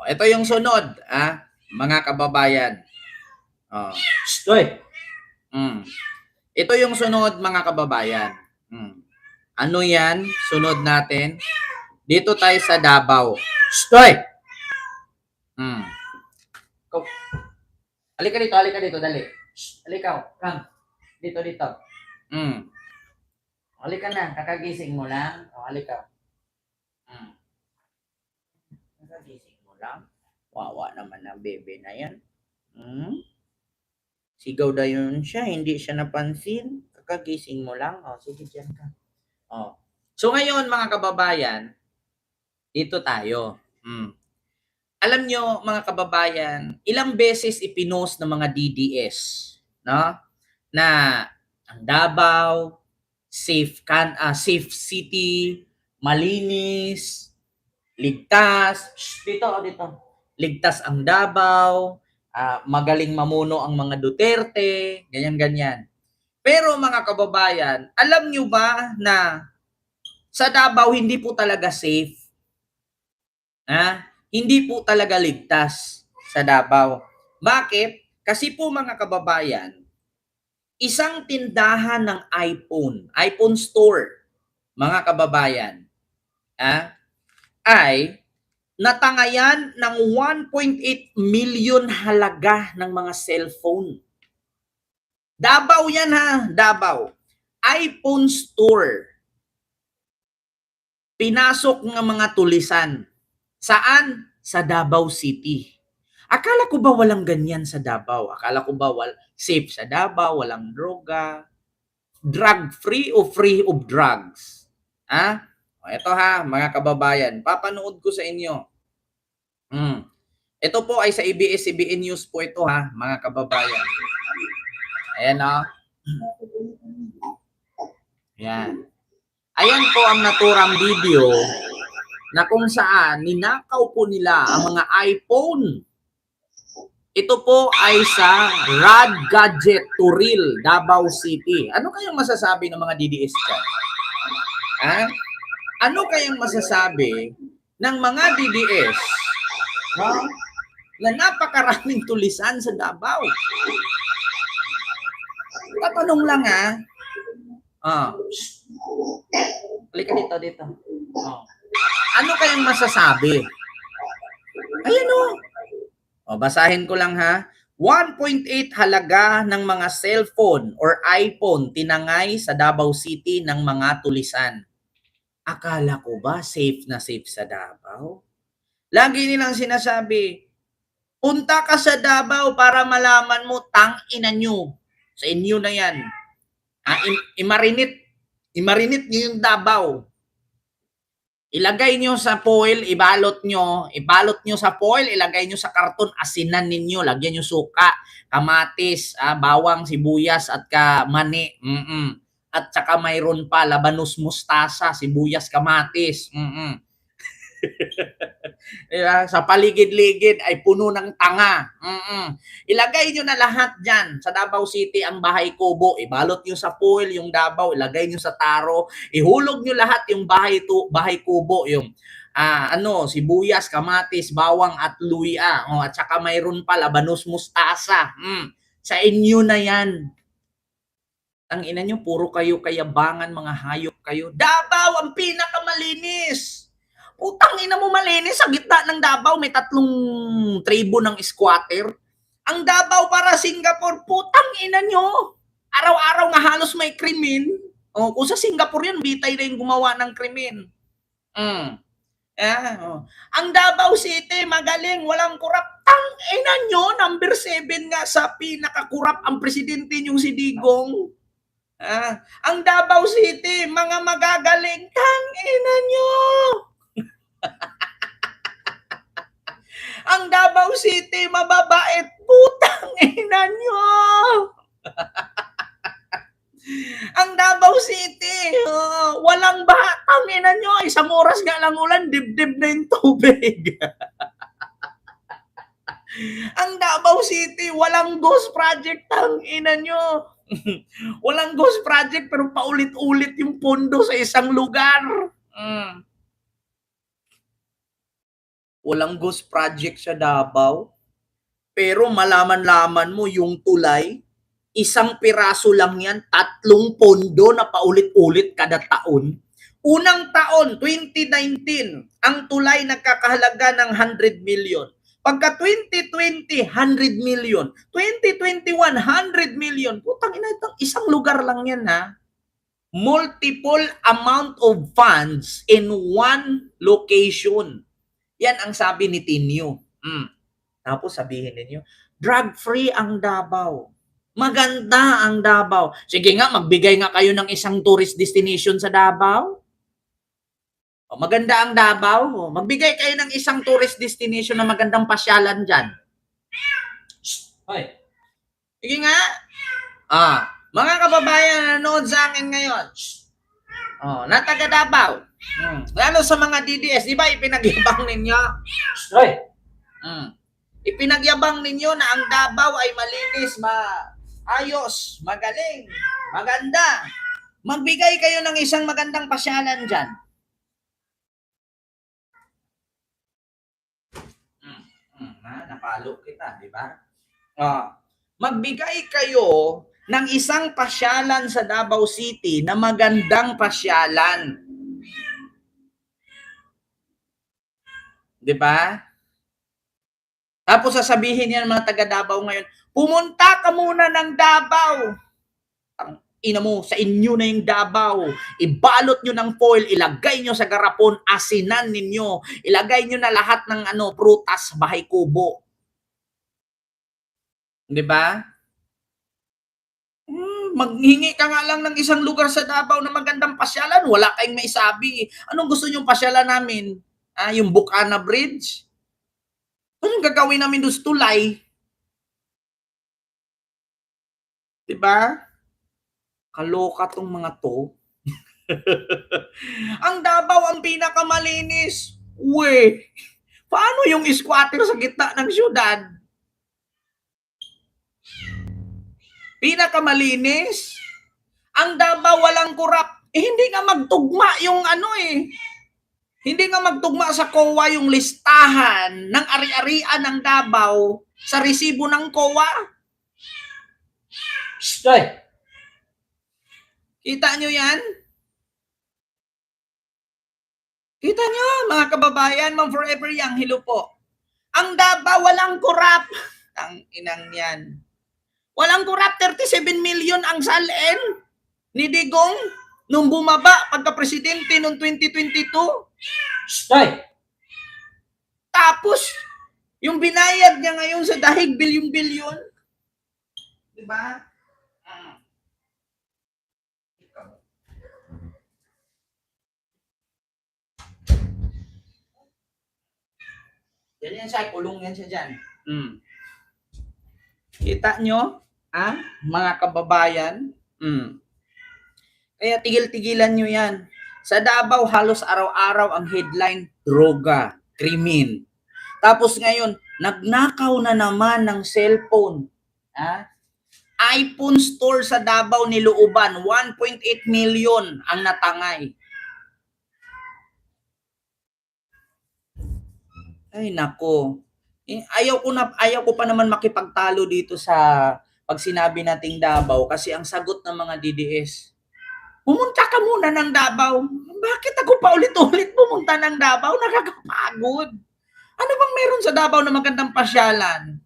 Ito yung sunod, mga kababayan. Oh. Stoy. Ito yung sunod, mga kababayan. Ano yan? Sunod natin. Dito tayo sa Davao. Stoy! Halika dito, dali. Halika, come. Dito. Halika na, kakagising mo lang. Halika. Kakagising mo lang. Wawa naman ang bebe na yan. Sigaw na yun siya, hindi siya napansin. Kakagising mo lang. Sige, dyan ka. So ngayon, mga kababayan, dito tayo. Alam nyo, mga kababayan, ilang beses ipinost ng mga DDS, no? Na ang Davao, safe city, malinis, ligtas. Dito. Ligtas ang Davao, magaling mamuno ang mga Duterte, ganyan. Pero mga kababayan, alam nyo ba na sa Davao hindi po talaga safe? Hindi po talaga ligtas sa Davao. Bakit? Kasi po, mga kababayan, isang tindahan ng iPhone store, mga kababayan, ay natangayan ng 1.8 million halaga ng mga cellphone. Davao yan, Davao. iPhone store. Pinasok ng mga tulisan. Saan? Sa Davao City. Akala ko ba walang ganyan sa Davao? Akala ko ba safe sa Davao, walang droga, drug-free o free of drugs? Ito mga kababayan, papanood ko sa inyo. Ito po ay sa ABS-CBN News po ito mga kababayan. Ayan Ayan. Ayan po ang naturang video na kung saan ninakaw po nila ang mga iPhone. Ito po ay sa Rad Gadget Turil, Davao City. Ano kayang masasabi ng mga DDS dyan? Ano kayang masasabi ng mga DDS na napakaraming tulisan sa Davao? Tatanong lang Halika dito. Ano kayang masasabi? Ayan basahin ko lang 1.8 halaga ng mga cellphone or iPhone tinangay sa Davao City ng mga tulisan. Akala ko ba safe na safe sa Davao? Lagi nilang sinasabi, punta ka sa Davao para malaman mo tang-ina nyo. Sa inyo na yan. Imarinit nyo yung Davao. Ilagay nyo sa foil, ibalot nyo sa foil, ilagay nyo sa karton, asinan ninyo, lagyan nyo suka, kamatis, bawang, sibuyas at mani. At saka mayroon pa labanos, mustasa, sibuyas, kamatis. Sa paligid-ligid ay puno ng tanga. Ilagay nyo na lahat dyan sa Davao City ang bahay kubo. Ibalot nyo sa foil yung Davao, ilagay nyo sa taro, ihulog nyo lahat yung bahay kubo, yung sibuyas, kamatis, bawang at luya. At saka mayroon pa labanos, mustasa. Sa inyo na yan. Ang ina nyo, puro kayo kayabangan, mga hayop kayo. Davao ang pinakamalinis. Putang ina mo, malinis sa gitna ng Davao, may 3 tribo ng squatter. Ang Davao para Singapore, putang ina nyo. Araw-araw nga halos may krimen. Kung sa Singapore yun, bitay na yung gumawa ng krimen. Ang Davao City, magaling, walang kurap. Tang ina nyo, number 7 nga sa pinakakurap ang presidente nyong si Digong. Ang Davao City, mga magagaling. Tang ina nyo. Ang Davao City, mababait. Putang ina nyo. Ang Davao City, walang batang ina nyo. Isang oras nga lang ulan, dibdib na yung tubig. Ang Davao City, walang ghost project, tang ina nyo. Walang ghost project pero paulit-ulit yung pondo sa isang lugar. Walang ghost project sa Davao. Pero malaman-laman mo yung tulay, isang piraso lang yan, 3 pondo na paulit-ulit kada taon. Unang taon, 2019, ang tulay nagkakahalaga ng 100 million. Pagka 2020, 100 million. 2021, 100 million. Putang ina, isang lugar lang yan ha. Multiple amount of funds in one location. Yan ang sabi ni Tinyo. Tapos sabihin ninyo, drug-free ang Davao. Maganda ang Davao. Sige nga, magbigay nga kayo ng isang tourist destination sa Davao. O, maganda ang Davao. O, magbigay kayo ng isang tourist destination na magandang pasyalan dyan. Hoy. Sige nga. Mga kababayan na nanood sa akin ngayon. Na taga Davao. Lalo sa mga DDS, di ba ipinagyabang ninyo? Hoy. Ipinagyabang ninyo na ang Davao ay malinis, ayos, magaling, maganda. Magbigay kayo ng isang magandang pasyalan dyan. Napalo kita, di ba? Magbigay kayo ng isang pasyalan sa Davao City na magandang pasyalan. Di ba? Tapos sasabihin niya ng mga taga Davao ngayon, pumunta ka muna ng Davao. Ang ina mo, sa inyo na yung Davao. Ibalot nyo ng foil, ilagay nyo sa garapon, asinan ninyo. Ilagay nyo na lahat ng prutas, bahay kubo. Di ba? Maghingi ka nga lang ng isang lugar sa Davao na magandang pasyalan. Wala kayong maisabi. Anong gusto nyong pasyalan namin? Yung Bukana Bridge? Anong gagawin namin doon sa tulay? Diba? Kaloka tong mga to. Ang Davao ang pinakamalinis. Paano yung squatter sa gitna ng syudad? Pinakamalinis? Ang Davao walang korap. Hindi nga magtugma yung Hindi nga magtugma sa COA yung listahan ng ari-arian ng Davao sa resibo ng COA. Stoy! Kita nyo yan? Kita nyo, mga kababayan, Ma'am Forever Young, hello po. Ang Davao walang korap. Ang inang yan. Walang korap, 37 million ang salin ni Digong nung bumaba pagka-presidente noong 2022. Stoy! Tapos, yung binayad niya ngayon sa dahig bilyon-bilyon. Diba? Yan siya, kulong yan siya dyan. Kita nyo, mga kababayan? Kaya tigil-tigilan nyo yan. Sa Davao, halos araw-araw ang headline, droga, krimen. Tapos ngayon, nagnakaw na naman ng cellphone. iPhone store sa Davao nilooban, 1.8 million ang natangay. Ay nako. Ayaw ko pa naman makipagtalo dito sa pag sinabi nating Davao kasi ang sagot ng mga DDS, pumunta ka muna ng Davao. Bakit ako pa ulit-ulit pumunta ng Davao? Nakakapagod. Ano bang meron sa Davao na magandang pasyalan?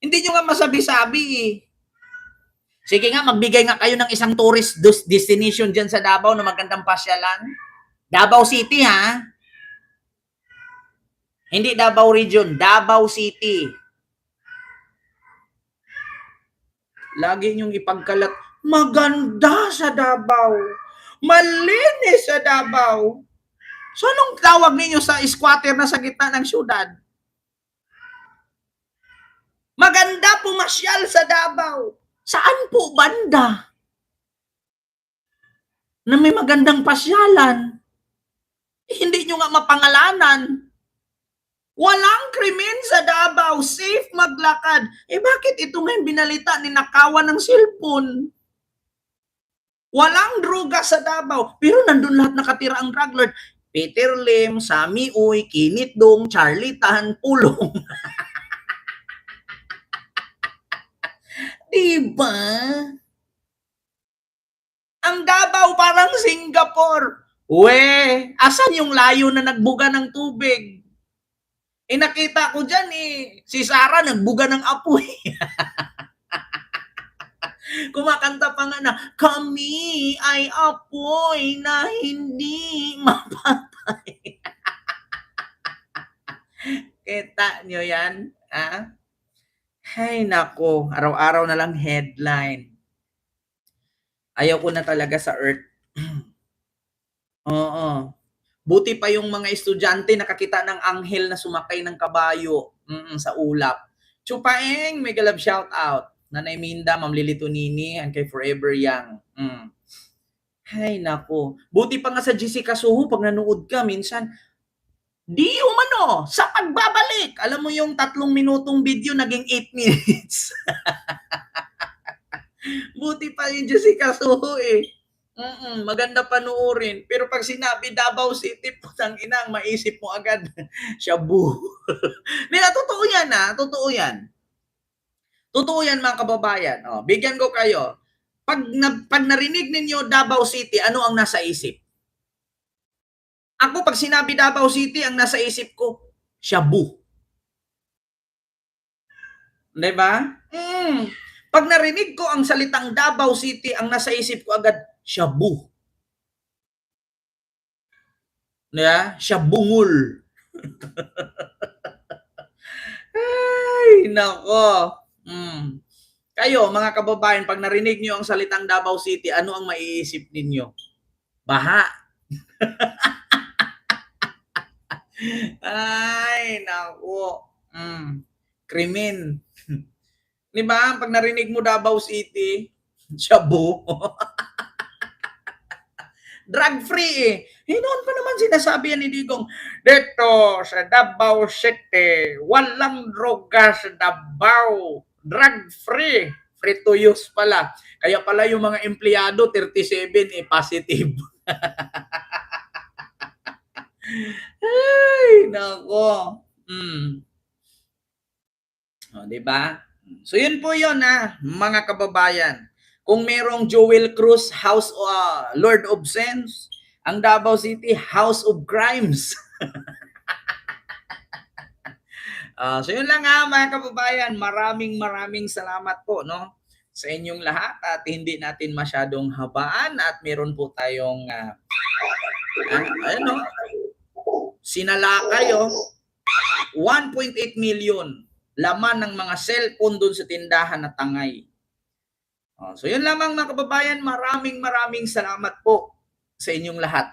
Hindi nyo nga masabi-sabi eh. Sige nga, magbigay nga kayo ng isang tourist destination dyan sa Davao na magandang pasyalan. Davao City ha? Hindi Davao Region, Davao City. Lagi niyong ipagkalat, maganda sa Davao. Malinis sa Davao. So anong tawag ninyo sa squatter na sa gitna ng syudad? Maganda pumasyal sa Davao. Saan po banda? Na may magandang pasyalan. Hindi nyo nga mapangalanan. Walang krimen sa Davao, safe maglakad. Bakit ito ngayon binalita ni nakawan ng cellphone? Walang droga sa Davao, pero nandun lahat nakatira ang drug lord. Peter Lim, Sammy Uy, Kinit Dong, Charlie Tan, Pulong. Diba? Ang Davao parang Singapore. We, asan yung layo na nagbuga ng tubig? Nakita ko dyan si Sarah nagbuga ng apoy. Kumakanta pa nga na, kami ay apoy na hindi mapatay. Kita nyo yan? Ah? Hay nako, araw-araw na lang headline. Ayaw ko na talaga sa Earth. Oo. Buti pa yung mga estudyante nakakita ng anghel na sumakay ng kabayo sa ulap. Chupaeng, mega love shout out. Nanay Minda, Ma'am Lily Tonini, and kay Forever Young. Hay nako. Buti pa nga sa Jessica Soho, pag nanood ka, minsan, di umano, sa pagbabalik. Alam mo yung 3 minutong video, naging 8 minutes. Buti pa yung Jessica Soho maganda panoorin. Pero pag sinabi Davao City, putang ina, maisip mo agad, shabu. Nila, totoo yan totoo yan. Totoo yan mga kababayan. Bigyan ko kayo. Pag narinig ninyo Davao City, ano ang nasa isip? Ako, pag sinabi Davao City, ang nasa isip ko, shabu. Diba? Pag narinig ko ang salitang Davao City, ang nasa isip ko agad, shabu. Yeah? Shabungul. Ay, nako. Kayo, mga kababayan, pag narinig nyo ang salitang Davao City, ano ang maiisip ninyo? Baha. Ay, nako. Krimen. Diba? Pag narinig mo Davao City, shabu. Drug-free noon pa naman sinasabi yan ni Digong, dito sa Davao City, walang droga sa Davao. Drug-free. Free to use pala. Kaya pala yung mga empleyado, 37 positive. Ay, nako. Diba? So yun po yun mga kababayan. Kung merong Joel Cruz House Lord of Sins, ang Davao City House of Crimes. So yun lang mga kababayan, maraming salamat po sa inyong lahat at hindi natin masyadong habaan at meron po tayong sinalakay 1.8 million laman ng mga cellphone doon sa tindahan na Tangay. So yun lamang mga kababayan, maraming salamat po sa inyong lahat.